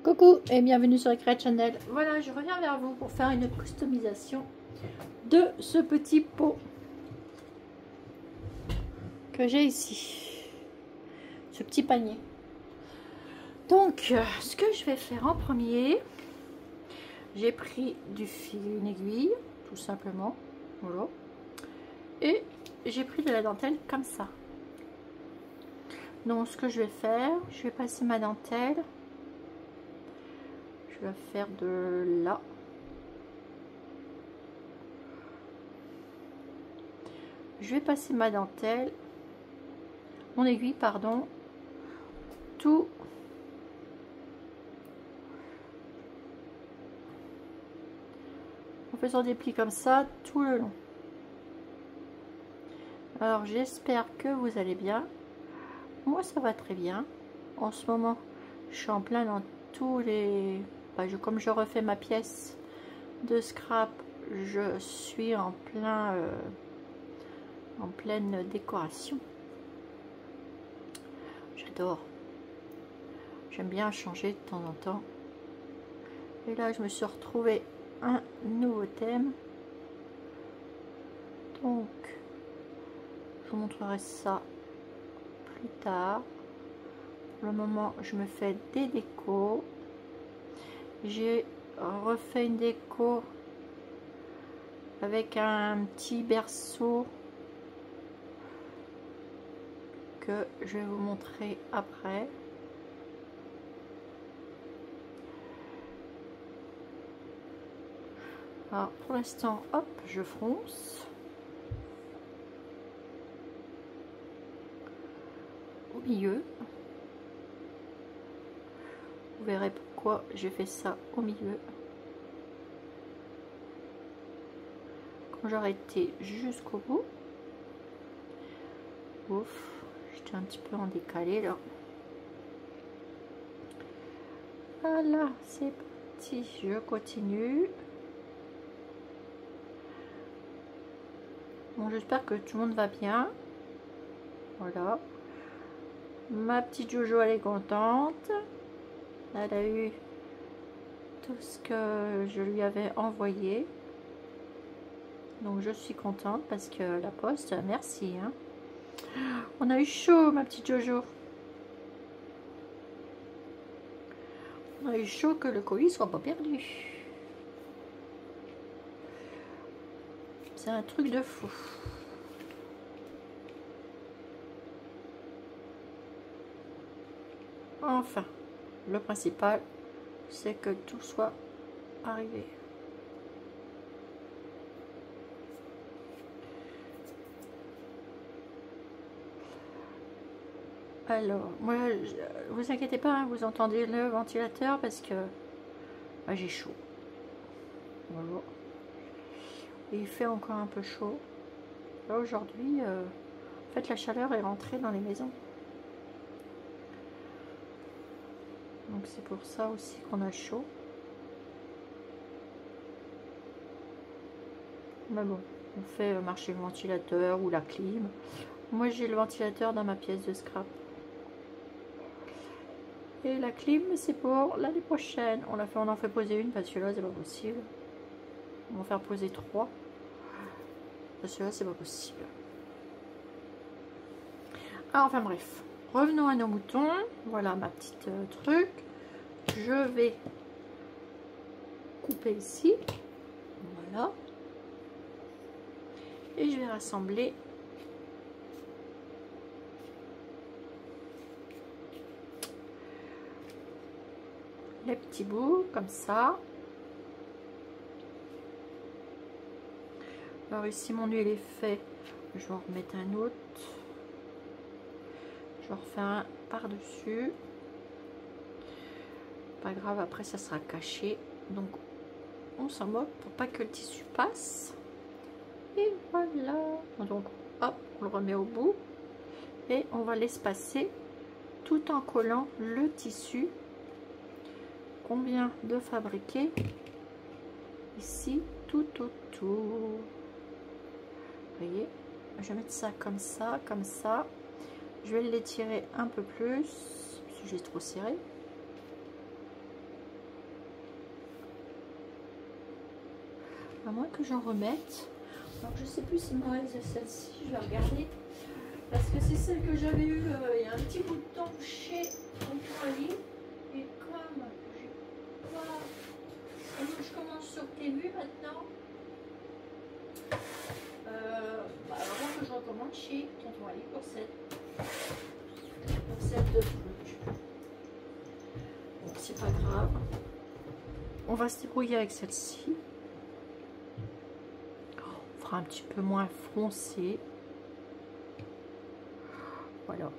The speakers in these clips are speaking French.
Coucou et bienvenue sur Create Channel. Voilà, je reviens vers vous pour faire une customisation de ce petit pot que j'ai ici, ce petit panier. Donc, ce que je vais faire en premier, j'ai pris du fil, une aiguille, tout simplement, voilà, et j'ai pris de la dentelle comme ça. Donc, ce que je vais faire, je vais passer ma dentelle. Je vais faire de là. Je vais passer ma dentelle, mon aiguille, pardon, tout en faisant des plis comme ça tout le long. Alors j'espère que vous allez bien. Moi ça va très bien. En ce moment je suis en plein dans tous les... comme je refais ma pièce de scrap, je suis en pleine décoration. J'adore. J'aime bien changer de temps en temps. Et là je me suis retrouvée un nouveau thème. Donc je vous montrerai ça plus tard. Pour le moment je me fais des décos. J'ai refait une déco avec un petit berceau que je vais vous montrer après. Alors pour l'instant, hop, je fronce au milieu. Vous verrez pourquoi j'ai fait ça au milieu. Quand j'aurai été jusqu'au bout. Ouf, j'étais un petit peu en décalé là. Voilà, c'est parti, je continue. Bon, j'espère que tout le monde va bien. Voilà. Ma petite Jojo, elle est contente. Elle a eu tout ce que je lui avais envoyé. Donc je suis contente parce que la poste, merci. Hein. On a eu chaud, ma petite Jojo. On a eu chaud que le colis soit pas perdu. C'est un truc de fou. Enfin, le principal, c'est que tout soit arrivé. Alors, moi, vous inquiétez pas, hein, vous entendez le ventilateur parce que j'ai chaud. Voilà. Et il fait encore un peu chaud. Là, aujourd'hui, en fait, la chaleur est rentrée dans les maisons. Donc, c'est pour ça aussi qu'on a chaud. Mais bon, on fait marcher le ventilateur ou la clim. Moi, j'ai le ventilateur dans ma pièce de scrap. Et la clim, c'est pour l'année prochaine. On en fait poser une parce que là, c'est pas possible. On va faire poser 3. Parce que là, c'est pas possible. Alors, enfin bref. Revenons à nos moutons. Voilà ma petite truc. Je vais couper ici. Voilà. Et je vais rassembler les petits bouts comme ça. Alors ici mon huile est fait, je vais en remettre un autre. Je vais en refaire un par dessus. Pas grave, après ça sera caché, donc on s'en moque pour pas que le tissu passe. Et voilà, donc hop, on le remet au bout et on va l'espacer tout en collant le tissu qu'on vient de fabriquer ici tout autour. Vous voyez, je vais mettre ça comme ça, comme ça. Je vais l'étirer un peu plus parce que j'ai trop serré. À moins que j'en remette. Alors je sais plus s'il me reste celle-ci, je vais regarder. Parce que c'est celle que j'avais eue il y a un petit bout de temps chez Antoine. Et comme j'ai pas... Et donc je commence sur TV maintenant. Avant que je recommande chez Tonton Ali pour cette de trucs. Bon, c'est pas grave. On va se débrouiller avec celle-ci. On fera un petit peu moins foncé. Voilà,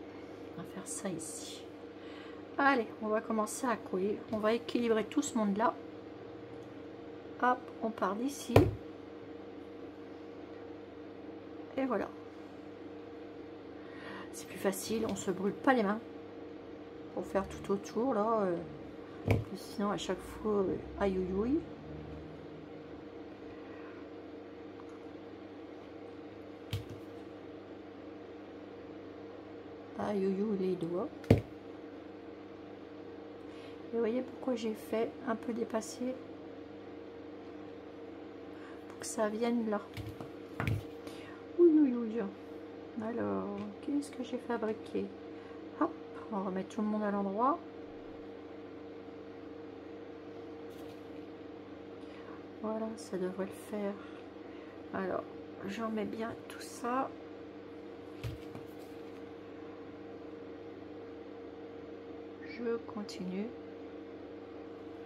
on va faire ça ici. Allez, on va commencer à coller. On va équilibrer tout ce monde-là. Hop, on part d'ici. Et voilà. C'est plus facile, on se brûle pas les mains. Pour faire tout autour, là. Sinon, à chaque fois, aïe aïe aïe. Aïe aïe aïe les doigts. Et vous voyez pourquoi j'ai fait un peu dépasser pour que ça vienne là. Oui, oui, oui. Alors, qu'est-ce que j'ai fabriqué? Hop, on va remettre tout le monde à l'endroit. Voilà, ça devrait le faire. Alors, j'en mets bien tout ça. Je continue.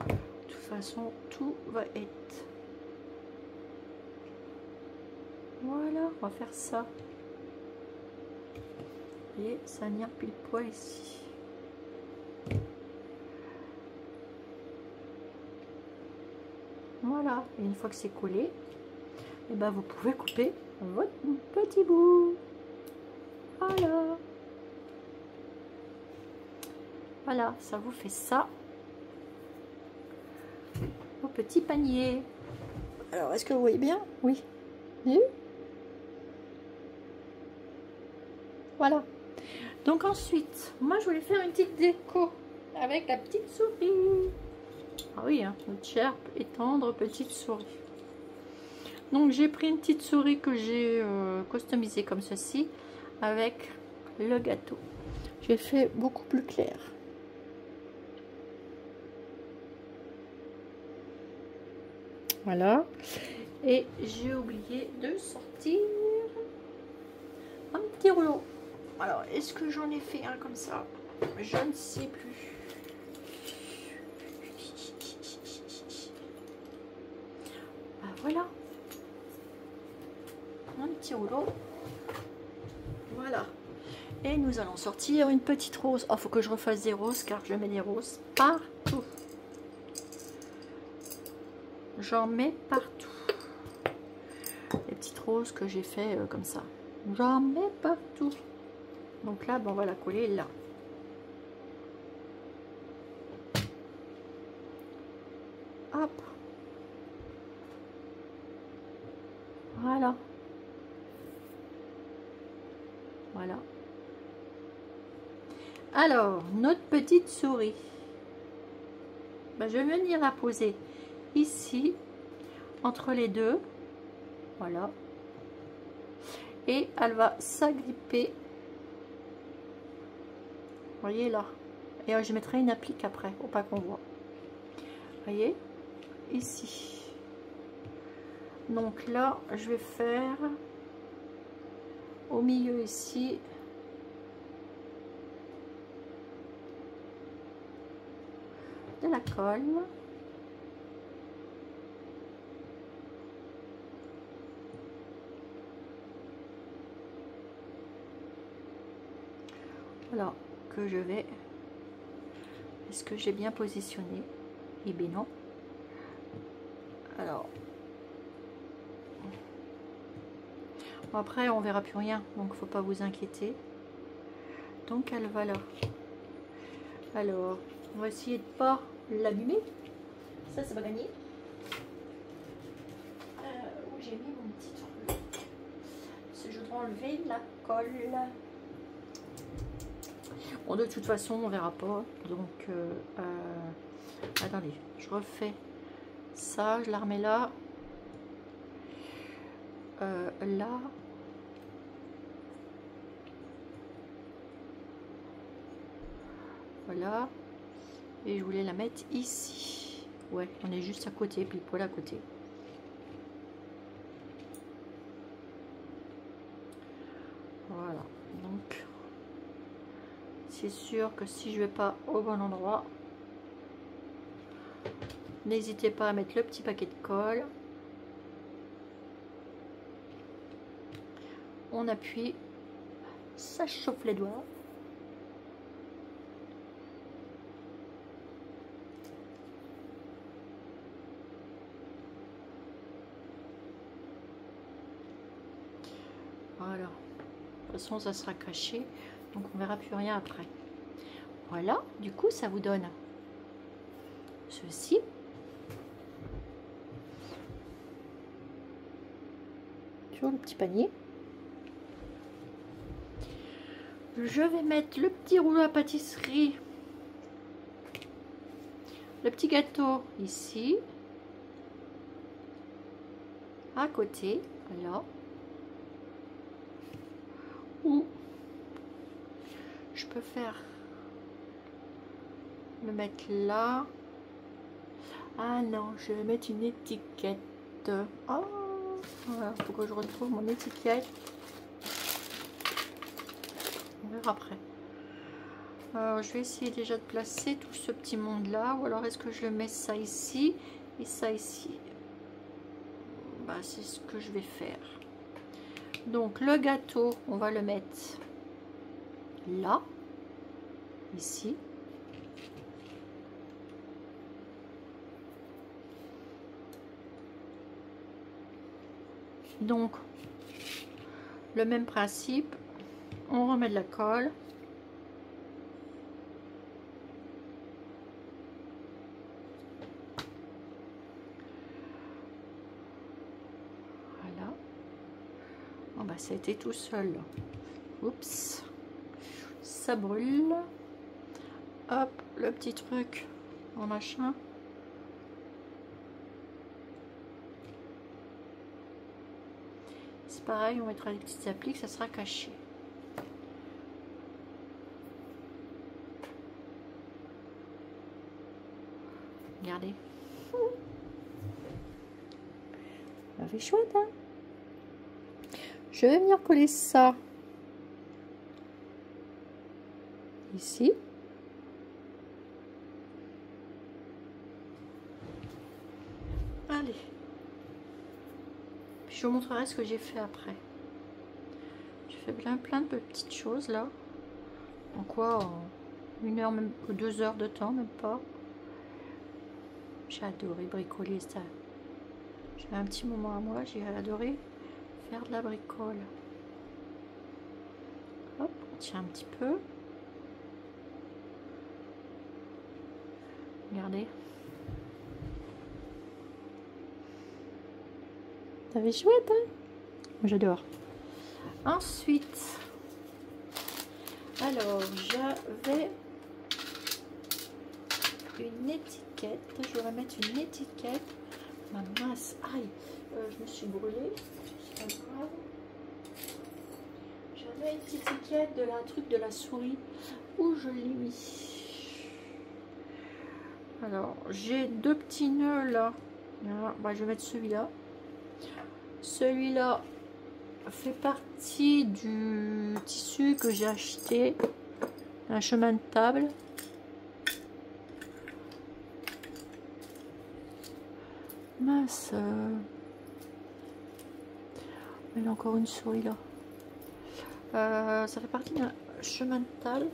De toute façon, tout va être... Voilà, on va faire ça. Et ça vient pile poil ici. Voilà, et une fois que c'est collé, et ben vous pouvez couper votre petit bout. Voilà. Voilà, ça vous fait ça au petit panier. Alors, est-ce que vous voyez bien? Oui. Voilà. Donc ensuite, moi je voulais faire une petite déco avec la petite souris. Ah oui, hein, notre chère et tendre petite souris. Donc j'ai pris une petite souris que j'ai customisée comme ceci avec le gâteau. J'ai fait beaucoup plus clair. Voilà. Et j'ai oublié de sortir un petit rouleau. Alors, est-ce que j'en ai fait un comme ça? Je ne sais plus. Ben voilà. Un petit rouleau. Voilà. Et nous allons sortir une petite rose. Oh, faut que je refasse des roses car je mets des roses partout. J'en mets partout. Les petites roses que j'ai fait comme ça. J'en mets partout. Donc là, bon, on va la coller là. Hop. Voilà. Voilà. Alors, notre petite souris. Ben, je vais venir la poser ici, entre les deux. Voilà. Et elle va s'agripper. Vous voyez là. Et je mettrai une applique après, pour pas qu'on voit. Vous voyez, ici. Donc là, je vais faire au milieu ici. De la colle. Voilà, que je vais... Est-ce que j'ai bien positionné? Eh bien non. Alors... Bon, après, on verra plus rien, donc faut pas vous inquiéter. Donc elle va là. Alors, on va essayer de pas l'abîmer. Ça, c'est pas gagné. Où j'ai mis mon petit truc? Parce que je dois enlever la colle. Bon, de toute façon, on verra pas. Donc, attendez, je refais ça, je la remets là. là. Voilà. Et je voulais la mettre ici. Ouais, on est juste à côté, pile poil à côté. Voilà. Donc, c'est sûr que si je vais pas au bon endroit, n'hésitez pas à mettre le petit paquet de colle. On appuie, ça chauffe les doigts. Voilà. De toute façon, ça sera caché, donc on verra plus rien après. Voilà, du coup, ça vous donne ceci. Sur le petit panier. Je vais mettre le petit rouleau à pâtisserie, le petit gâteau ici, à côté, voilà. Ou je peux faire le mettre là. Ah non, je vais mettre une étiquette. Oh, voilà, faut que je retrouve mon étiquette. On verra après. Je vais essayer déjà de placer tout ce petit monde là, ou alors est-ce que je mets ça ici et ça ici? Bah, c'est ce que je vais faire. Donc le gâteau, on va le mettre là, ici. Donc le même principe, on remet de la colle. Voilà. Bon bah ça a été tout seul. Oups, ça brûle. Hop, le petit truc en machin. C'est pareil, on mettra des petites appliques, ça sera caché. Regardez. Ça fait chouette, hein? Je vais venir coller ça ici. Allez. Puis je vous montrerai ce que j'ai fait après. J'ai fait plein de petites choses là. En quoi? En 1 heure, même 2 heures de temps, même pas. J'ai adoré bricoler ça. J'ai un petit moment à moi, j'ai adoré faire de la bricole. Hop, on tient un petit peu. Regardez. Ça fait chouette, hein? Moi j'adore. Ensuite, alors j'avais une étiquette. Je vais mettre une étiquette. Ma mince, aïe, je me suis brûlée. C'est pas grave. J'avais une petite étiquette de la truc de la souris. Où je l'ai mis? Alors, j'ai 2 petits nœuds là. Voilà. Bah, je vais mettre celui-là. Celui-là fait partie du tissu que j'ai acheté. Un chemin de table. Mince. Il y a encore une souris là. Ça fait partie d'un chemin de table.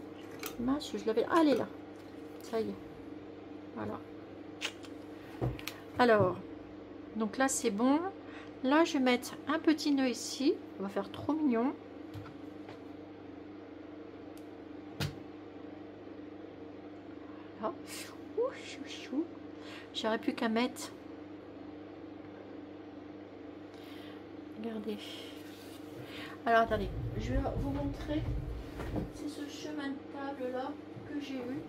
Mince, je l'avais. Ah, elle est là. Ça y est. Voilà. Alors, donc là c'est bon. Là, je vais mettre un petit nœud ici. On va faire trop mignon. Voilà. J'aurais plus qu'à mettre. Regardez. Alors, attendez. Je vais vous montrer. C'est ce chemin de table là que j'ai eu.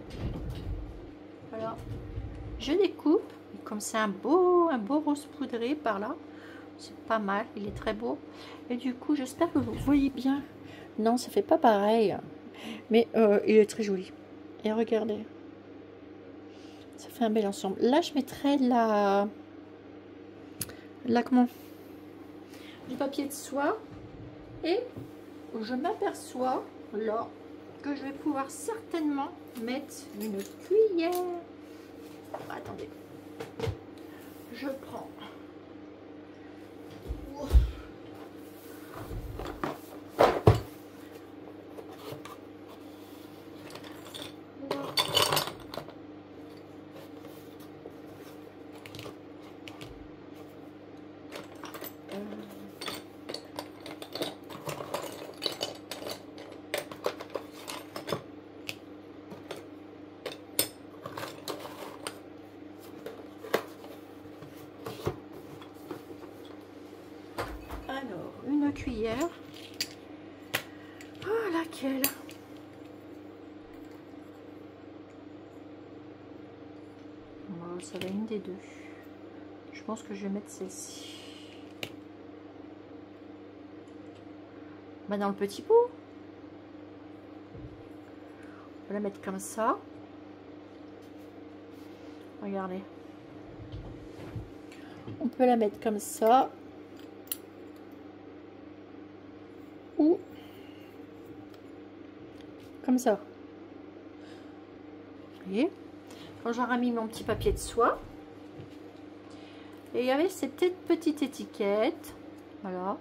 Voilà. Je découpe. Et comme c'est un beau rose poudré par là. c'est pas mal, il est très beau. Et du coup, j'espère que vous voyez bien. Non, ça fait pas pareil. Mais il est très joli. Et regardez. Ça fait un bel ensemble. Là, je mettrai comment, du papier de soie. Et je m'aperçois là que je vais pouvoir certainement mettre une cuillère. Attendez. Je prends. Alors, une cuillère. Oh, laquelle? Oh, ça va une des deux. Je pense que je vais mettre celle-ci. Bah, dans le petit pot. On va la mettre comme ça. Regardez. On peut la mettre comme ça. Ou comme ça. Vous voyez, quand j'aurai mis mon petit papier de soie, et il y avait ces petites étiquettes, voilà,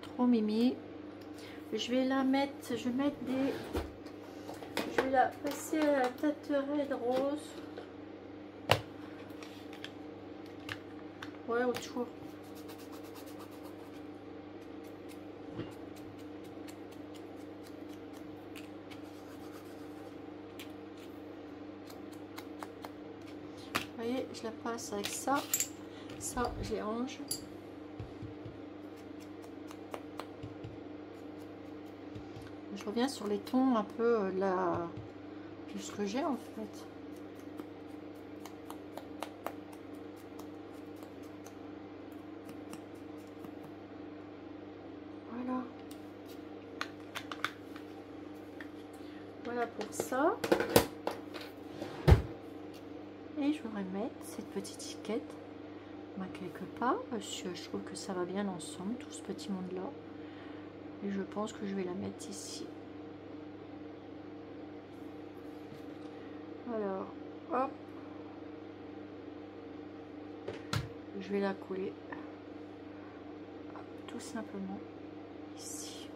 trop mimi. Je vais la mettre, je vais la passer à la tâterette rose, ouais, autour. Vous voyez, je la passe avec ça, je les range. Je reviens sur les tons un peu de ce que j'ai en fait. Voilà. Voilà pour ça. Et je voudrais mettre cette petite étiquette quelque part, parce que je trouve que ça va bien ensemble, tout ce petit monde là. Et je pense que je vais la mettre ici. Alors, hop, je vais la coller tout simplement ici.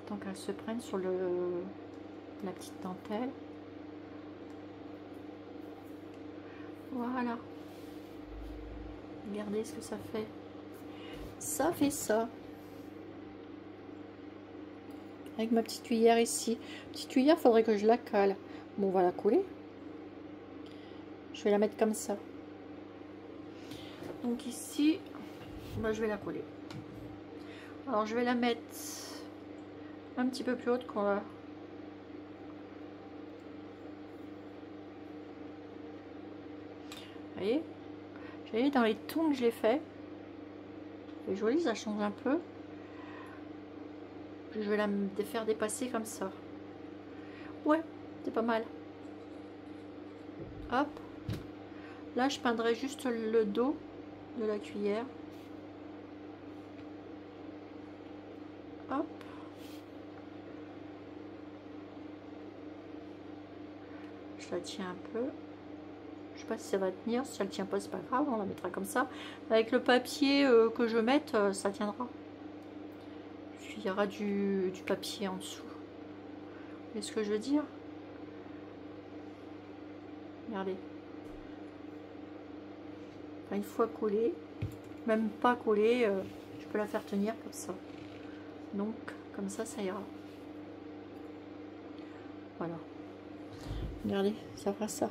Tant qu'elle se prenne sur la petite dentelle. Voilà. Regardez ce que ça fait. Ça fait ça. Avec ma petite cuillère ici. Petite cuillère, faudrait que je la cale. Bon, on va la coller. Je vais la mettre comme ça. Donc ici, bah, je vais la coller. Alors je vais la mettre un petit peu plus haute qu'on va. Vous voyez, j'ai dans les tons que j'ai fait. C'est joli, ça change un peu. Je vais la faire dépasser comme ça. Ouais, c'est pas mal. Hop. Là, je peindrai juste le dos de la cuillère. Hop. Je la tiens un peu. Je sais pas si ça va tenir. Si elle tient pas, c'est pas grave. On la mettra comme ça. Avec le papier que je mette, ça tiendra. Puis il y aura du papier en dessous. Vous voyez ce que je veux dire? Regardez. Enfin, une fois collée, même pas collée, je peux la faire tenir comme ça. Donc, comme ça, ça ira. Voilà. Regardez, ça fera ça.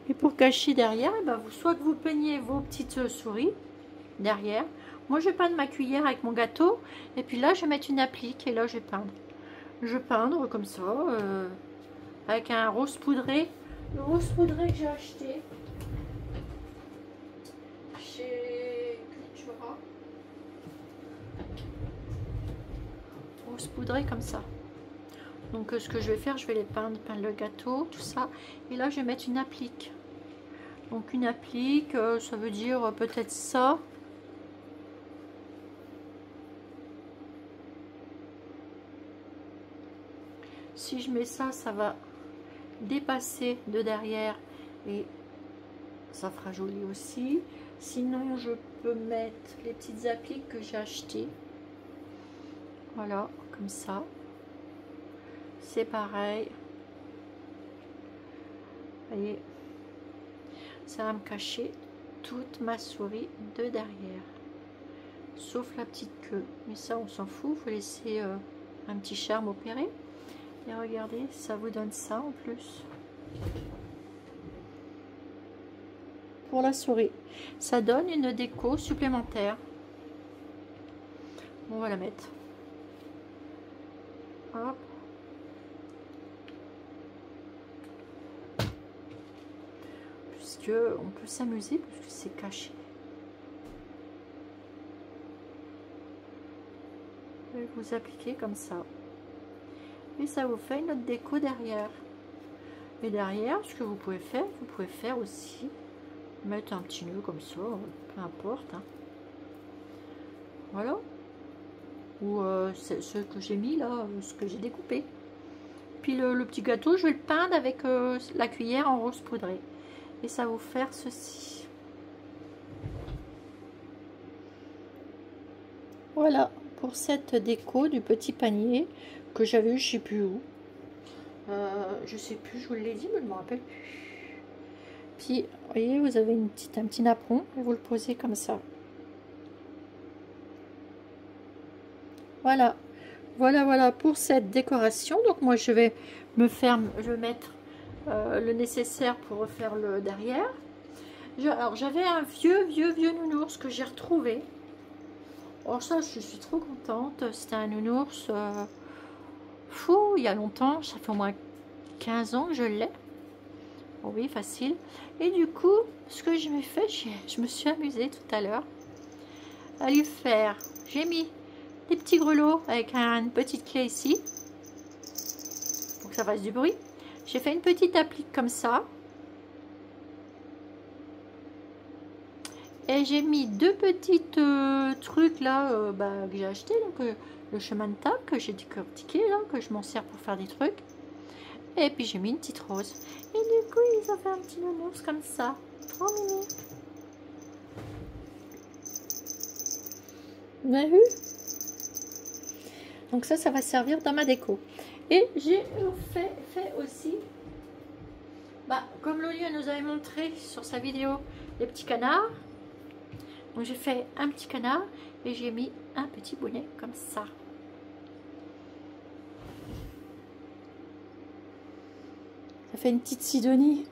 Et pour cacher derrière, eh ben, soit que vous peignez vos petites souris derrière. Moi, je vais peindre ma cuillère avec mon gâteau. Et puis là, je vais mettre une applique et là, je vais peindre. je vais peindre comme ça, avec un rose poudré. Le rose poudré que j'ai acheté chez Cultura. Rose poudré comme ça. Donc ce que je vais faire, je vais les peindre le gâteau, tout ça. Et là, je vais mettre une applique. Donc une applique, ça veut dire peut-être ça. Si je mets ça, ça va dépasser de derrière et ça fera joli aussi. Sinon, je peux mettre les petites appliques que j'ai achetées. Voilà, comme ça. C'est pareil. Vous voyez, ça va me cacher toute ma souris de derrière. Sauf la petite queue. Mais ça, on s'en fout. Il faut laisser un petit charme opérer. Et regardez, ça vous donne ça en plus. Pour la souris. Ça donne une déco supplémentaire. On va la mettre. Hop. Puisque on peut s'amuser, parce que c'est caché. Et vous appliquez comme ça. Et ça vous fait une autre déco derrière. Et derrière, ce que vous pouvez faire aussi, mettre un petit nœud comme ça, peu importe. Hein. Voilà. Ou ce que j'ai mis là, ce que j'ai découpé. Puis le petit gâteau, je vais le peindre avec la cuillère en rose poudré. Et ça va vous faire ceci. Voilà pour cette déco du petit panier que j'avais eu, je sais plus où. Je sais plus, je vous l'ai dit, mais je ne me rappelle plus. Puis, vous voyez, vous avez un petit napperon et vous le posez comme ça. Voilà. Voilà pour cette décoration. Donc moi, je vais mettre le nécessaire pour refaire le derrière. Alors, j'avais un vieux nounours que j'ai retrouvé. Alors ça, je suis trop contente. C'était un nounours fou, il y a longtemps. Ça fait au moins 15 ans que je l'ai. Oh oui, facile. Et du coup, ce que je m'ai fait, je me suis amusée tout à l'heure à lui faire. J'ai mis des petits grelots avec une petite clé ici pour que ça fasse du bruit. J'ai fait une petite applique comme ça. Et j'ai mis deux petites trucs là que j'ai acheté. Donc le chemin de table que j'ai décortiqué là, que je m'en sers pour faire des trucs. Et puis j'ai mis une petite rose. Et du coup, ils ont fait un petit nounours comme ça. Trop mignon. Vous avez vu? Donc ça va servir dans ma déco. Et j'ai fait aussi, comme Loli nous avait montré sur sa vidéo, les petits canards. Donc j'ai fait un petit canard et j'ai mis un petit bonnet comme ça. Ça fait une petite Sidonie.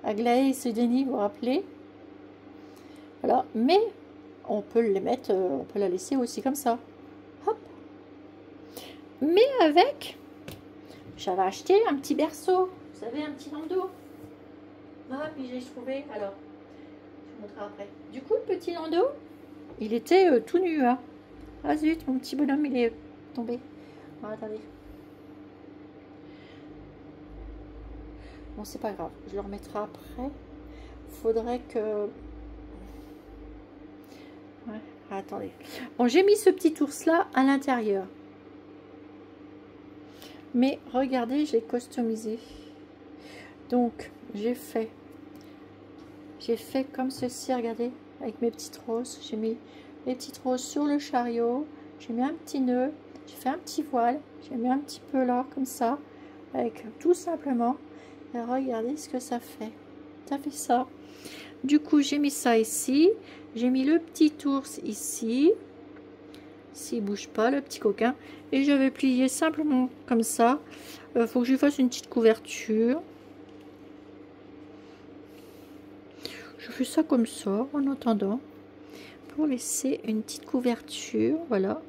Aglaé et Sidonie, vous vous rappelez? Voilà, mais on peut les mettre, on peut la laisser aussi comme ça. Hop. Mais avec, j'avais acheté un petit berceau. Vous savez, un petit landau. Ah, puis j'ai trouvé, alors, je vous montrerai après. Du coup, le petit landau, il était tout nu. Hein. Ah zut, mon petit bonhomme, il est tombé. Oh, attendez. Bon, c'est pas grave, je le remettrai après. Faudrait que... Ouais, attendez. Bon, j'ai mis ce petit ours là à l'intérieur. Mais regardez, j'ai customisé. Donc, j'ai fait comme ceci, regardez, avec mes petites roses. J'ai mis les petites roses sur le chariot. J'ai mis un petit nœud. J'ai fait un petit voile. J'ai mis un petit peu là, comme ça. Avec tout simplement. Et regardez ce que ça fait. Ça fait ça. Du coup, j'ai mis ça ici. J'ai mis le petit ours ici. S'il bouge pas, le petit coquin. Et j'avais plié simplement comme ça. Faut que je lui fasse une petite couverture. Je fais ça comme ça en attendant. Pour laisser une petite couverture. Voilà.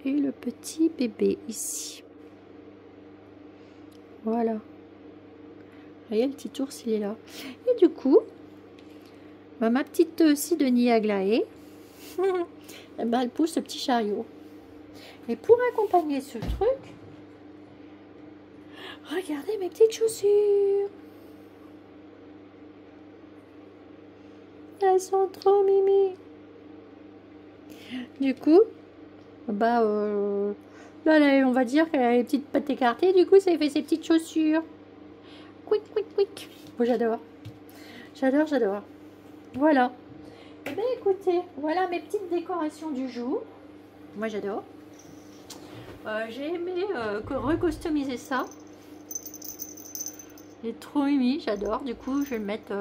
et le petit bébé ici. Voilà. Vous voyez, le petit ours, il est là. Et du coup, bah, ma petite Sidonie Aglaé, eh ben, elle pousse ce petit chariot. Et pour accompagner ce truc, regardez mes petites chaussures. Elles sont trop mimi. Du coup, bah, là, on va dire qu'elle a les petites pattes écartées. Du coup, ça fait ses petites chaussures. Quick, quick, quick. Bon, j'adore. J'adore, j'adore. Voilà. Et bien, écoutez, voilà mes petites décorations du jour. Moi, j'adore. J'ai aimé recustomiser ça. Il est trop mimi, j'adore. Du coup, je vais le mettre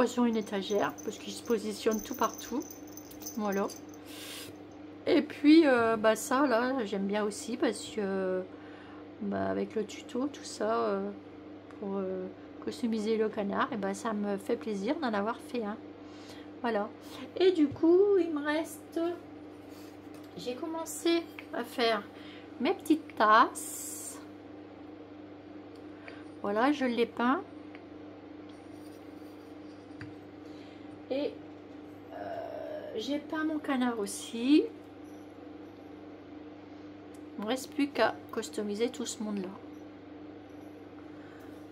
sur une étagère parce qu'il se positionne tout partout. Voilà. Et puis, ça, là, j'aime bien aussi parce que avec le tuto, tout ça, pour customiser le canard, et ça me fait plaisir d'en avoir fait un. Voilà. Et du coup, il me reste... J'ai commencé à faire mes petites tasses. Voilà, je les peins. Et j'ai peint mon canard aussi. Il ne me reste plus qu'à customiser tout ce monde-là.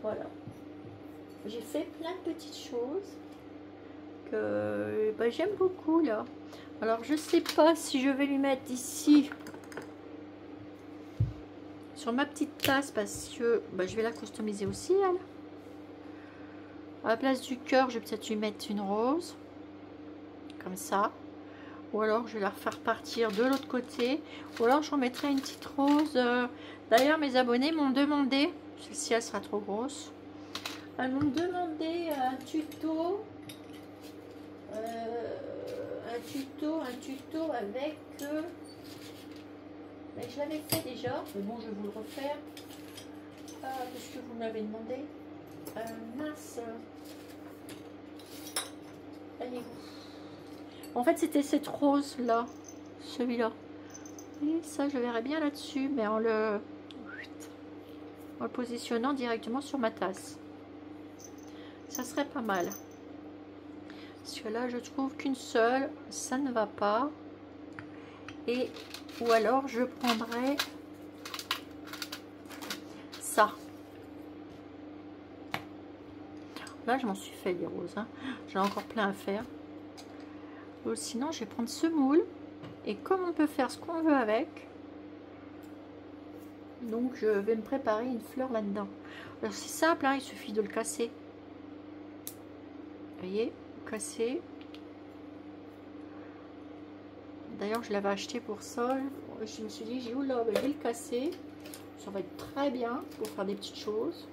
Voilà. J'ai fait plein de petites choses que j'aime beaucoup là. Alors je sais pas si je vais lui mettre ici sur ma petite tasse parce que je vais la customiser aussi elle. À la place du cœur, je vais peut-être lui mettre une rose comme ça. Ou alors je vais la refaire partir de l'autre côté. Ou alors je remettrai une petite rose. D'ailleurs mes abonnés m'ont demandé, celle-ci elle sera trop grosse. Elles m'ont demandé un tuto avec je l'avais fait déjà, mais bon je vais vous le refaire parce que vous m'avez demandé. Mince, allez vous. En fait c'était cette rose là, celui-là, et ça je verrai bien là-dessus, mais en le positionnant directement sur ma tasse, ça serait pas mal. Parce que là je trouve qu'une seule ça ne va pas. Et ou alors je prendrai ça. Là je m'en suis fait des roses, hein. J'ai encore plein à faire. Ou sinon je vais prendre ce moule, et comme on peut faire ce qu'on veut avec, donc je vais me préparer une fleur là dedans. Alors c'est simple, hein, il suffit de le casser. Vous voyez, casser. D'ailleurs je l'avais acheté pour ça. Je me suis dit, j'ai là, je vais le casser, ça va être très bien pour faire des petites choses.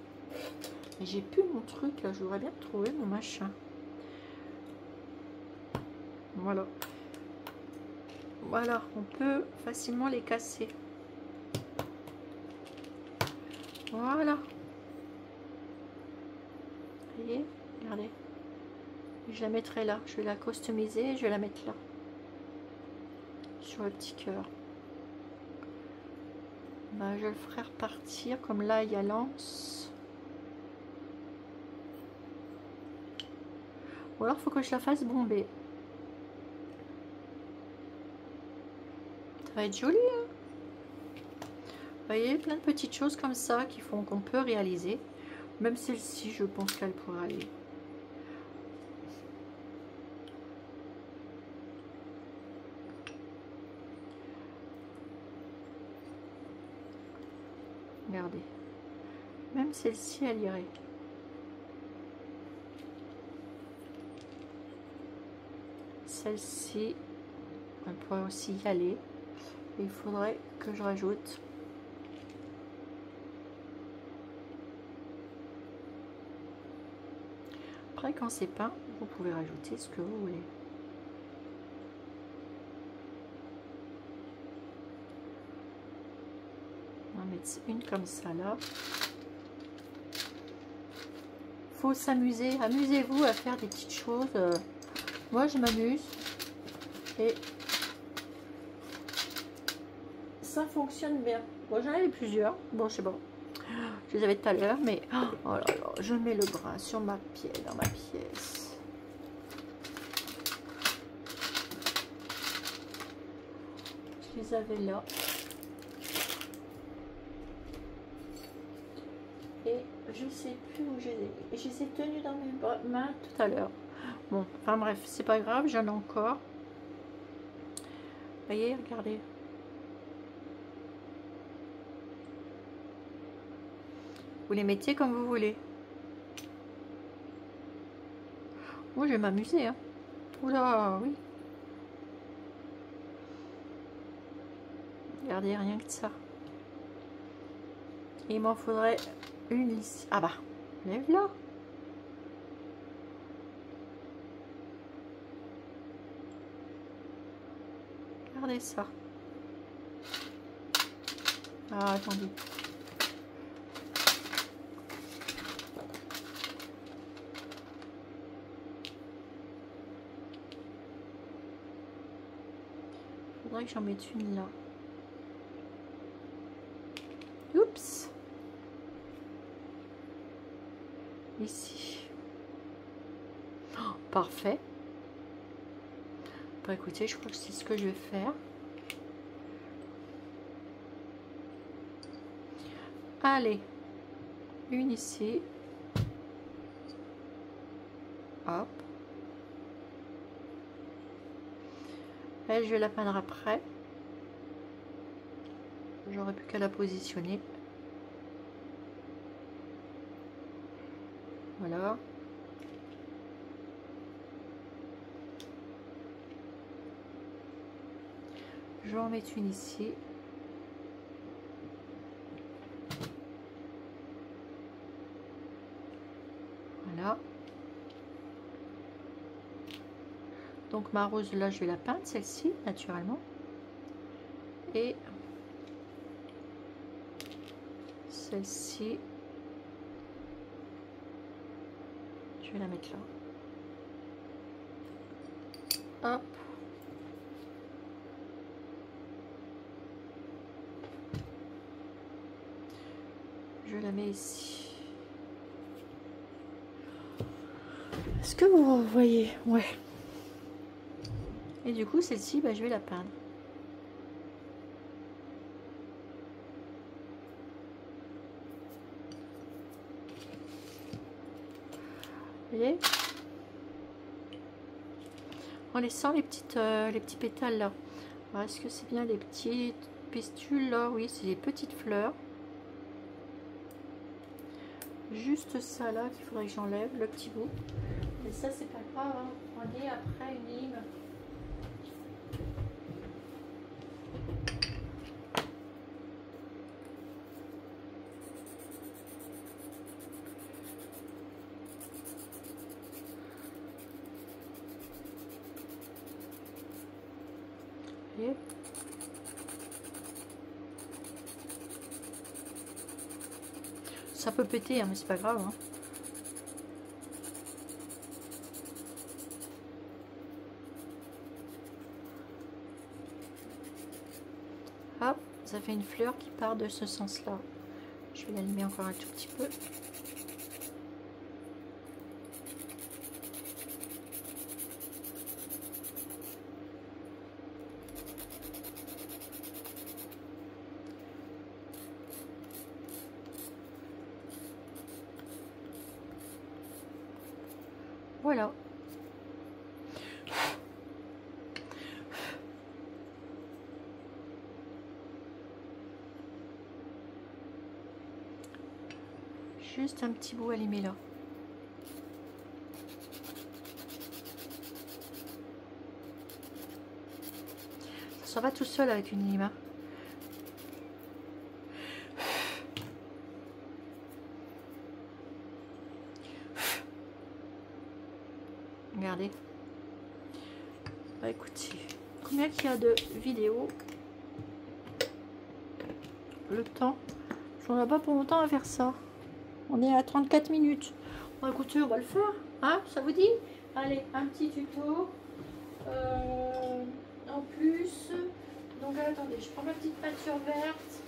Mais j'ai plus mon truc là, je voudrais bien trouver mon machin. Voilà. Voilà, on peut facilement les casser. Voilà. Vous voyez, regardez. Je la mettrai là, je vais la customiser, je vais la mettre là. Sur le petit cœur. Je le ferai repartir comme là il y a l'anse. Ou alors il faut que je la fasse bomber. Ça va être joli, hein. Vous voyez, plein de petites choses comme ça qui font qu'on peut réaliser. Même celle-ci, je pense qu'elle pourra aller. Regardez. Même celle-ci, elle irait. Celle-ci, elle pourrait aussi y aller. Et il faudrait que je rajoute après, quand c'est peint, vous pouvez rajouter ce que vous voulez. On va mettre une comme ça là. Faut s'amuser, amusez-vous à faire des petites choses. Moi je m'amuse et ça fonctionne bien. Bon, j'en avais plusieurs. Bon, c'est bon. Je les avais tout à l'heure, mais oh là là, je mets le bras sur ma pièce, dans ma pièce. Je les avais là. Et je sais plus où je les ai mis. Je les ai tenus dans mes mains tout à l'heure. Bon, enfin bref, c'est pas grave, j'en ai encore. Vous voyez, regardez. Vous les mettez comme vous voulez. Moi, je vais m'amuser. Hein. Oula, oui. Regardez, rien que ça. Et il m'en faudrait une ici. Ah bah, lève là. Regardez ça. Ah, attendez. Faudrait que j'en mette une là. Oups. Ici. Oh, parfait. Bon, écoutez, je crois que c'est ce que je vais faire. Allez. Une ici. Hop. Elle, je vais la peindre après. J'aurais plus qu'à la positionner. Voilà. Je vais en mettre une ici. Voilà. Donc ma rose là, je vais la peindre, celle-ci, naturellement. Et celle-ci, je vais la mettre là. Hop. Je la mets ici. Est-ce que vous voyez? Ouais. Et du coup, celle-ci, bah, je vais la peindre. Vous voyez? En laissant les petits pétales là. Est-ce que c'est bien les petites pistules là? Oui, c'est les petites fleurs. Juste ça là qu'il faudrait que j'enlève, le petit bout. Mais ça, c'est pas grave. Hein. Prenez après une lime. Voyez? Ça peut péter, hein, mais c'est pas grave. Hein. Hop, ça fait une fleur qui part de ce sens-là. Je vais l'allumer encore un tout petit peu. Voilà. Juste un petit bout à limer là. Ça va tout seul avec une lime. Hein. Regardez. Bah, écoutez, combien qu'il y a de vidéos? Le temps. On n'a pas pour longtemps à faire ça. On est à 34 minutes. Bon, écoutez, on va le faire. Hein, ça vous dit? Allez, un petit tuto. En plus, donc attendez, je prends ma petite peinture verte,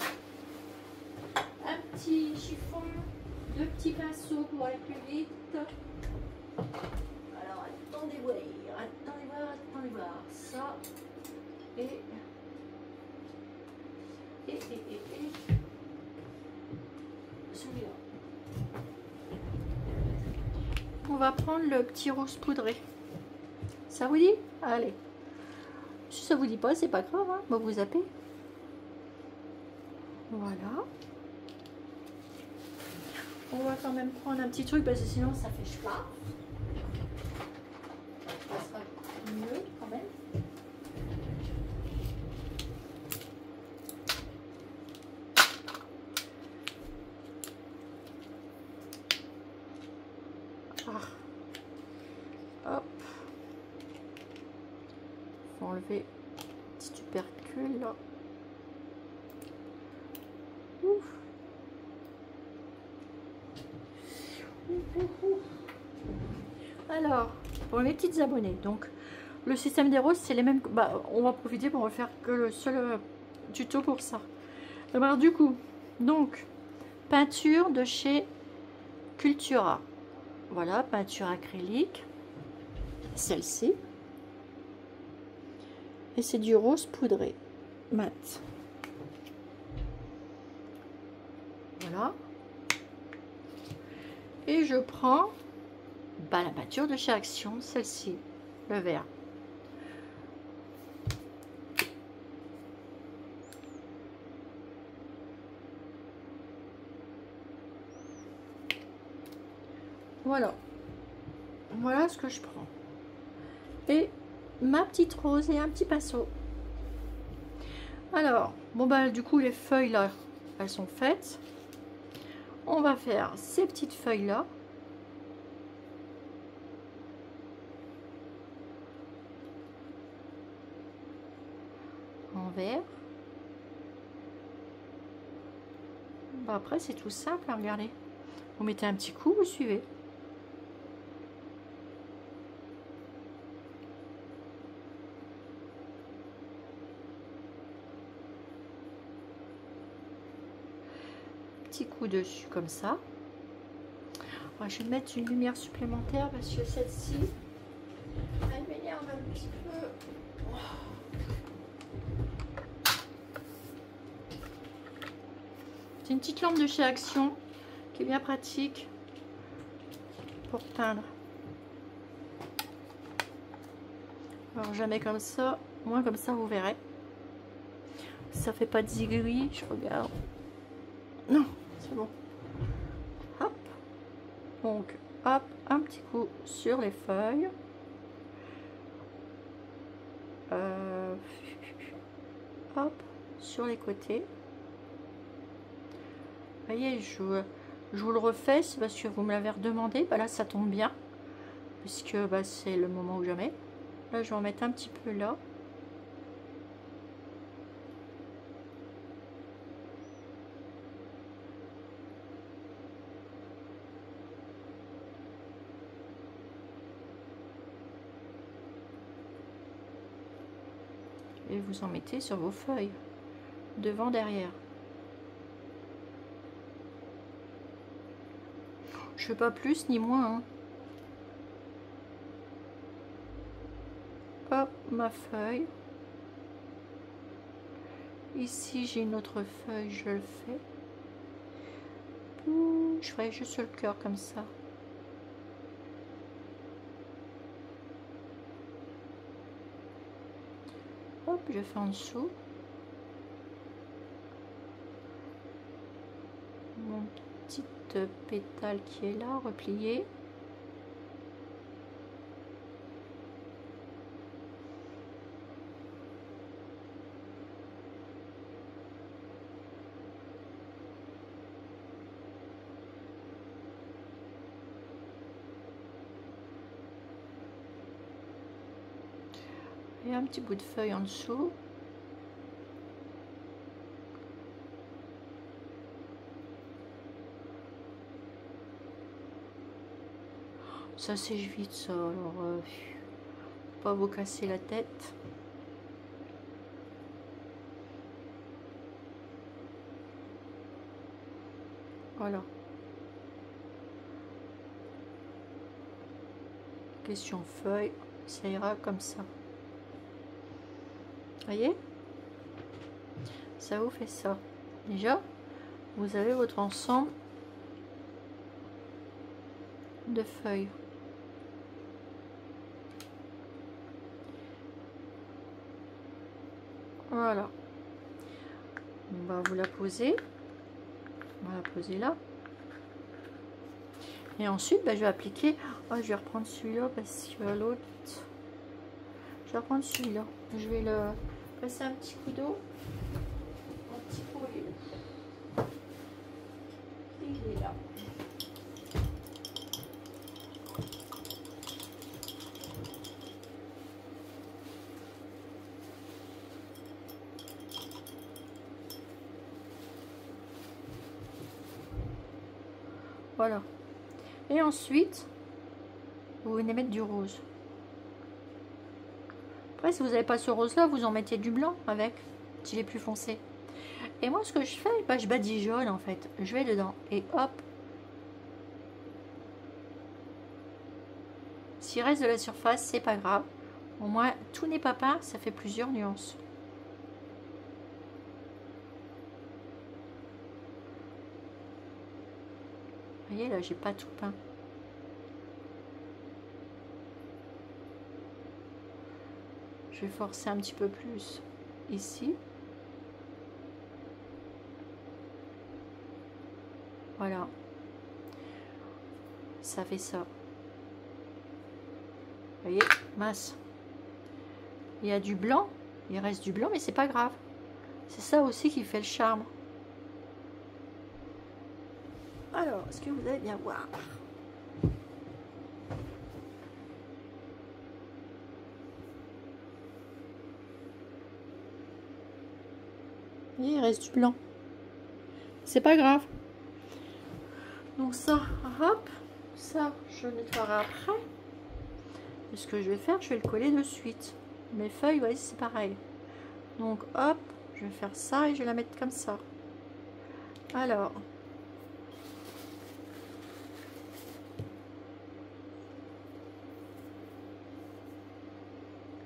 un petit chiffon, deux petits pinceaux pour aller plus vite. Alors attendez voir, attendez voir ça et celui-là. On va prendre le petit rose poudré. Ça vous dit? Allez. Si ça vous dit pas, c'est pas grave, hein. On va vous zapper. Voilà. On va quand même prendre un petit truc parce que sinon ça fait schlag. Ça sera mieux quand même. Ah. Hop. Faut enlever un petit tubercule là. Ouf. Alors, pour mes petites abonnées, donc le système des roses, c'est les mêmes. Bah, on va profiter pour refaire que le seul tuto pour ça. Alors, du coup, donc, peinture de chez Cultura. Voilà, peinture acrylique. Celle-ci. Et c'est du rose poudré mat. Voilà. Et je prends la peinture de chez Action, celle-ci, le vert. Voilà. Voilà ce que je prends. Et ma petite rose et un petit pinceau. Alors, bon bah du coup les feuilles là, elles sont faites. On va faire ces petites feuilles là. En vert. Bah, après c'est tout simple, hein, regardez. Vous mettez un petit coup, vous suivez. Petit coup dessus comme ça. Alors, je vais mettre une lumière supplémentaire parce que celle-ci, elle m'énerve un petit peu. C'est une petite lampe de chez Action qui est bien pratique pour teindre. Alors jamais comme ça, moins comme ça vous verrez. Ça fait pas de zigouille, je regarde. Non, c'est bon. Hop. Donc, hop, un petit coup sur les feuilles. Hop, sur les côtés. Vous voyez, je vous le refais, c'est parce que vous me l'avez redemandé. Bah là, ça tombe bien, puisque bah, c'est le moment ou jamais. Là, je vais en mettre un petit peu là. Et vous en mettez sur vos feuilles, devant, derrière. Je fais pas plus ni moins, hein. Hop, ma feuille. Ici, j'ai une autre feuille, je le fais. Je ferai juste le cœur comme ça. Hop, je fais en dessous. Mon petit pétale qui est là, replié. Et un petit bout de feuille en dessous. Ça sèche vite ça, alors pas vous casser la tête. Voilà. Question feuille, ça ira comme ça. Voyez, ça vous fait ça. Déjà, vous avez votre ensemble de feuilles. Voilà. On va vous la poser. On va la poser là. Et ensuite, je vais appliquer. Oh, je vais reprendre celui-là parce que l'autre. Je vais reprendre celui-là. Je vais le passer un petit coup d'eau. Un petit coup d'huile. Il est là. Voilà. Et ensuite, vous venez mettre du rose. Après, si vous n'avez pas ce rose-là, vous en mettez du blanc avec, s'il est plus foncé. Et moi, ce que je fais, je badigeonne en fait. Je vais dedans et hop. S'il reste de la surface, c'est pas grave. Au moins, tout n'est pas peint, ça fait plusieurs nuances. Vous voyez, là, j'ai pas tout peint. Je vais forcer un petit peu plus ici. Voilà. Ça fait ça. Vous voyez, mince. Il y a du blanc. Il reste du blanc, mais c'est pas grave. C'est ça aussi qui fait le charme. Alors, est-ce que vous allez bien voir? Il reste du blanc. C'est pas grave. Donc ça, hop, ça, je nettoierai après. Et ce que je vais faire, je vais le coller de suite. Mes feuilles, vous voyez, c'est pareil. Donc hop, je vais faire ça et je vais la mettre comme ça. Alors,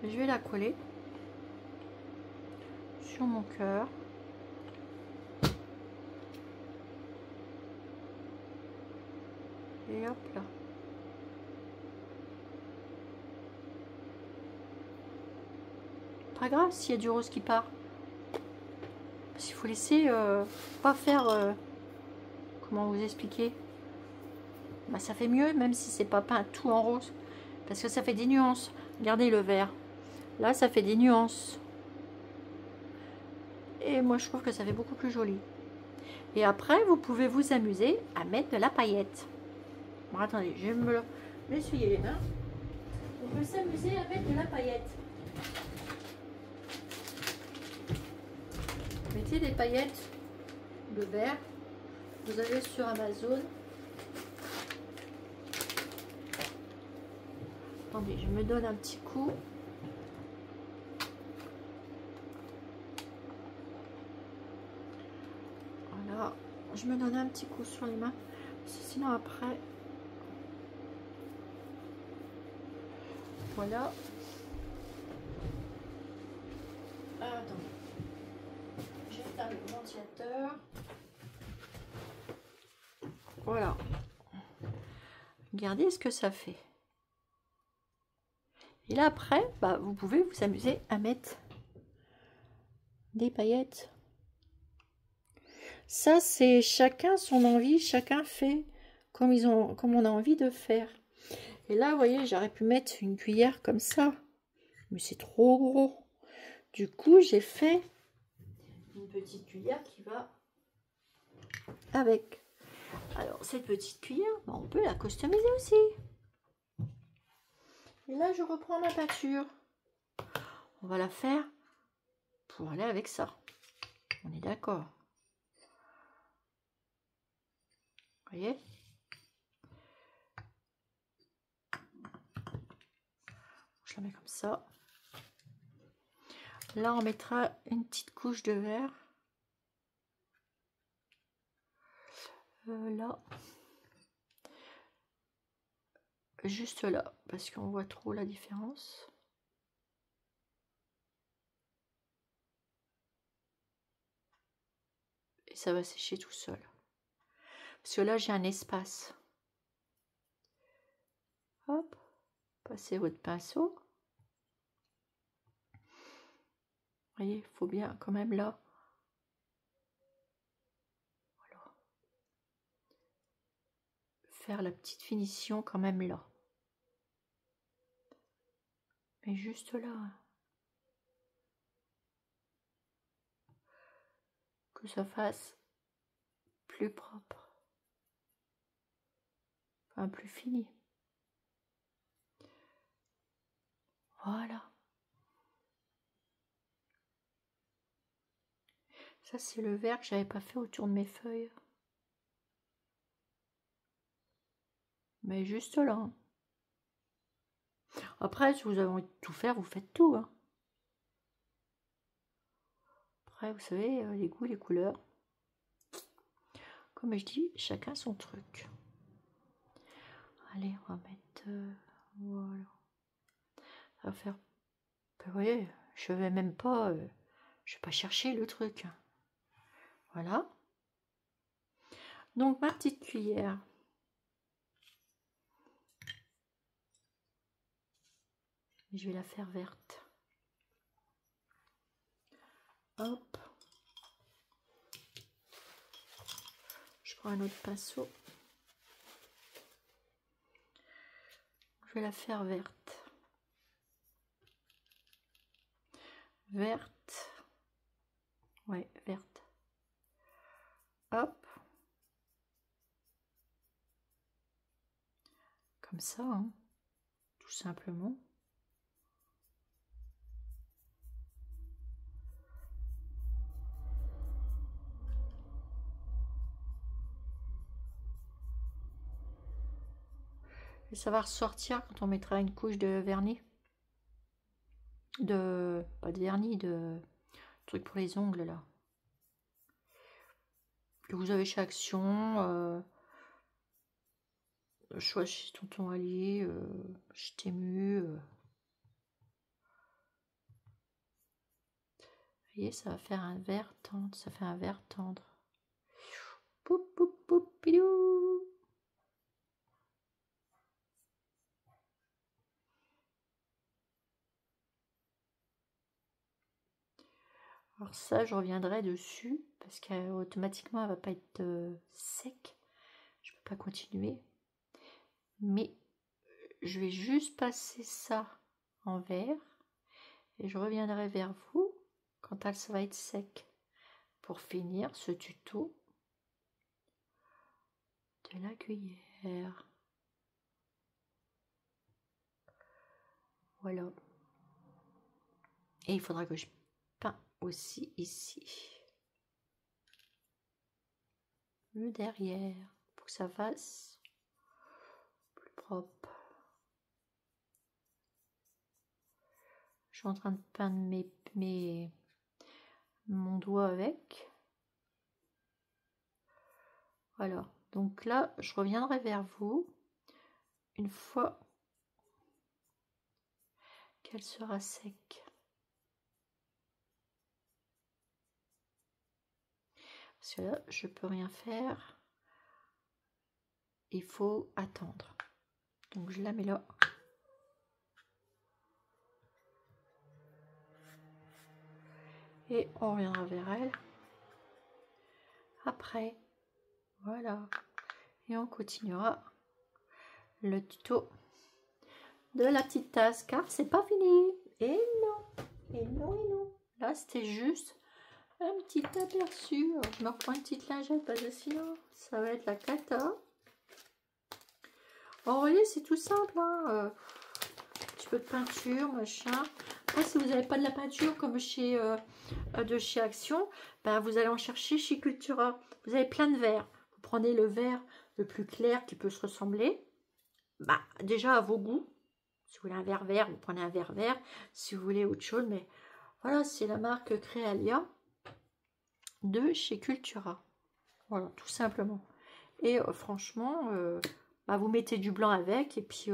je vais la coller sur mon cœur. Et hop là. Pas grave s'il y a du rose qui part. Parce qu'il faut laisser, pas faire, comment vous expliquer. Ça fait mieux même si c'est pas peint tout en rose. Parce que ça fait des nuances. Regardez le vert. Là, ça fait des nuances. Et moi, je trouve que ça fait beaucoup plus joli. Et après, vous pouvez vous amuser à mettre de la paillette. Bon, attendez, je vais m'essuyer les mains. On peut s'amuser à mettre de la paillette. Mettez des paillettes de vert. Vous avez sur Amazon. Attendez, je me donne un petit coup. Voilà, je me donne un petit coup sur les mains. Parce que sinon après... Voilà. Attends. J'éteins le ventilateur. Voilà. Regardez ce que ça fait. Et là après, vous pouvez vous amuser à mettre des paillettes. Ça, c'est chacun son envie, chacun fait comme on a envie de faire. Et là, vous voyez, j'aurais pu mettre une cuillère comme ça, mais c'est trop gros. Du coup, j'ai fait une petite cuillère qui va avec. Alors, cette petite cuillère, on peut la customiser aussi. Et là, je reprends ma peinture. On va la faire pour aller avec ça. On est d'accord. Vous voyez? Je la mets comme ça. Là, on mettra une petite couche de vert. là. Juste là, parce qu'on voit trop la différence. Et ça va sécher tout seul. Parce que là, j'ai un espace. Hop, passez votre pinceau. Vous voyez, il faut bien quand même là. Voilà. Faire la petite finition quand même là. Mais juste là. Que ça fasse plus propre. Enfin, plus fini. Voilà. Ça, c'est le vert que j'avais pas fait autour de mes feuilles. Mais juste là. Hein. Après, si vous avez envie de tout faire, vous faites tout. Hein. Après, vous savez, les goûts, les couleurs. Comme je dis, chacun son truc. Allez, on va mettre... voilà. Ça va faire... Vous voyez, je vais même pas... je vais pas chercher le truc. Voilà. Donc, ma petite cuillère. Je vais la faire verte. Hop. Je prends un autre pinceau. Je vais la faire verte. Verte. Ouais, verte. Hop. Comme ça, hein, tout simplement. Et ça va ressortir quand on mettra une couche de vernis. Pas de vernis, de truc pour les ongles là. Que vous avez chez Action, choix chez Tonton Allié, chez Temu. Vous voyez, ça va faire un vert tendre, ça fait un vert tendre. Poup, poup, poup, pidou. Alors ça, je reviendrai dessus parce qu'automatiquement, elle va pas être sec. Je peux pas continuer. Mais je vais juste passer ça en vert et je reviendrai vers vous quand ça va être sec pour finir ce tuto de la cuillère. Voilà. Et il faudra que je peins aussi ici le derrière pour que ça fasse plus propre. Je suis en train de peindre mon doigt avec. Voilà. Donc là, je reviendrai vers vous une fois qu'elle sera sec. Parce que là, je peux rien faire. Il faut attendre. Donc je la mets là. Et on reviendra vers elle. Après. Voilà. Et on continuera le tuto de la petite tasse. Car c'est pas fini. Et non. Et non, et non. Là, c'était juste un petit aperçu. Alors, je me reprends une petite lingette parce que sinon, ça va être la cata. Bon, vous voyez, c'est tout simple. Hein. Un petit peu de peinture, machin. Après, si vous n'avez pas de la peinture comme chez Action, ben, vous allez en chercher chez Cultura. Vous avez plein de verres. Vous prenez le vert le plus clair qui peut se ressembler. Bah, déjà à vos goûts. Si vous voulez un vert vert, vous prenez un vert vert. Si vous voulez autre chose, mais voilà, c'est la marque Créalia de chez Cultura. Voilà, tout simplement. Et franchement, bah, vous mettez du blanc avec et puis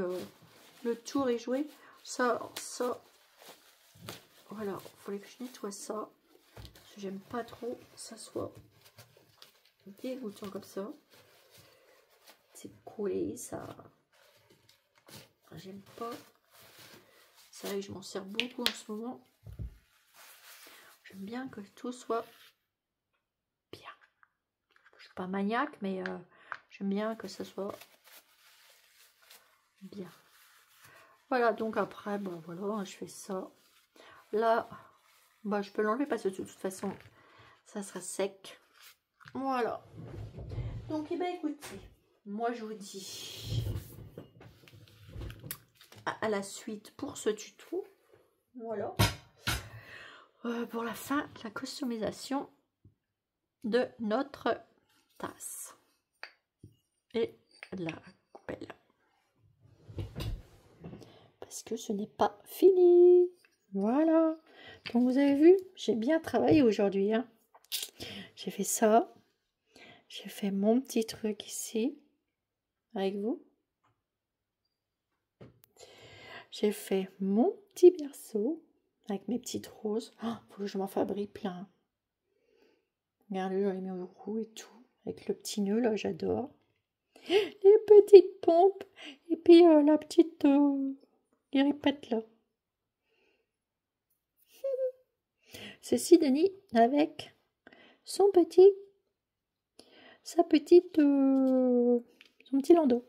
le tour est joué. Ça, voilà, il fallait que je nettoie ça. Parce que j'aime pas trop que ça soit dégoûtant comme ça. C'est collé, ça. J'aime pas. C'est vrai que je m'en sers beaucoup en ce moment. J'aime bien que tout soit bien. Je suis pas maniaque, mais j'aime bien que ça soit bien. Voilà, donc après, bah voilà, je fais ça. Là, bah je peux l'enlever parce que de toute façon, ça sera sec. Voilà. Donc, eh ben, écoutez, moi je vous dis à la suite pour ce tuto. Voilà. Pour la fin de la customisation de notre tasse et la coupelle. Parce que ce n'est pas fini. Voilà. Donc vous avez vu, j'ai bien travaillé aujourd'hui. Hein. J'ai fait ça. J'ai fait mon petit truc ici avec vous. J'ai fait mon petit berceau avec mes petites roses. Oh, faut que je m'en fabrique plein. Regardez, j'en ai mis au roux et tout. Avec le petit nœud là, j'adore. Les petites pompes. Et puis la petite guéripette là. Ceci, Denis, avec son petit, son petit landau.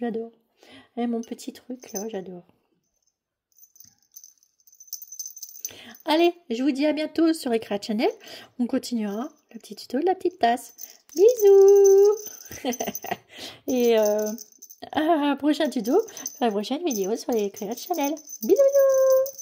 J'adore. Et mon petit truc là, j'adore. Allez, je vous dis à bientôt sur Ecra Channel. On continuera le petit tuto de la petite tasse. Bisous. Et à un prochain tuto, à la prochaine vidéo sur Ecra Channel. Bisous.